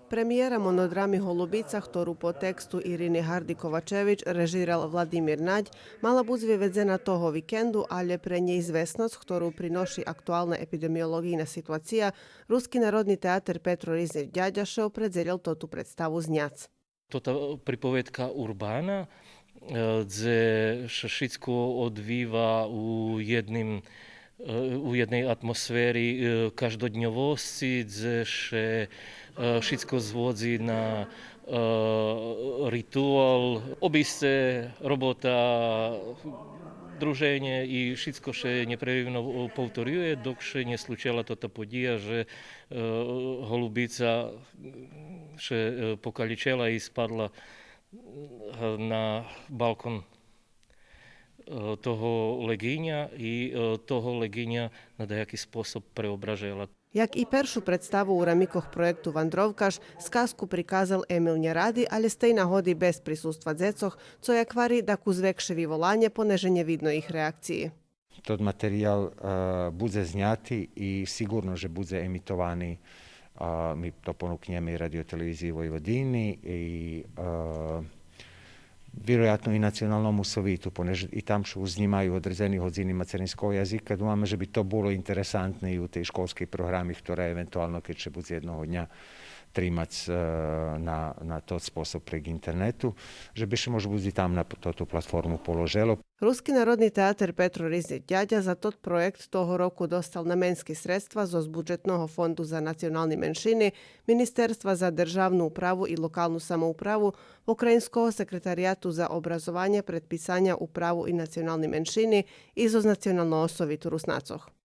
Premijera monodramy Holubica, ktorú po textu Iriny Hardy-Kovačević režiral Vladimír Naď, mala byť vyvedzená toho víkendu, ale pre neizvesnosť, ktorú prinoší aktuálna epidemiologijna situacija, Ruski narodni teatr Petro Riznić Ďaďašov predzelil tú predstavu zňac. Tota pripovedka Urbana, gdje se všetko odvíva u jednej atmosféry každodňovosti, gdje se všetko zvodzi na rituál, obiste, robota, druženje i všetko še neprerivno povtorjuje, dok še ne slučala tota podija, že Holubica še pokaličela i spadla na balkon toho leginja i toho leginja na dajaký spôsob preobražela. Jak i peršu predstavu u ramikoh projektu Vandrovkaš, skazku prikázal Emil Njeradi, ali z tej nahody bez prisustva dzecoh, co je kvari da ku zvekše vyvolanje poneže nevidno ich reakciji. Tod materijal bude znjati i sigurno, že bude emitovani. Mi to ponuknjeme i radioteleviziji Vojvodini i vjerojatno i nacionalnому sovitu, i tam što uznimaju odrezeni hodzinima cerinskog jazika. Думаме, že by to bolo interesantné i u tej školskej programi, ktorá eventuálno, keď će bude jednoho dňa trimac na to spôsob prek internetu, že by še možda bude tam na tú platformu položelo. Ruski narodni teatr Petro Riznić Ďaďa za tot projekt toho roku dostal namenski sredstva zo budžetného fondu za nacionalni menšiny, Ministerstva za državnu upravu i lokalnu samoupravu, Pokrajinskog sekretarijatu za obrazovanje, predpisanja upravu i nacionalni menšini i zo nacionalno osovitu Rusnacoh.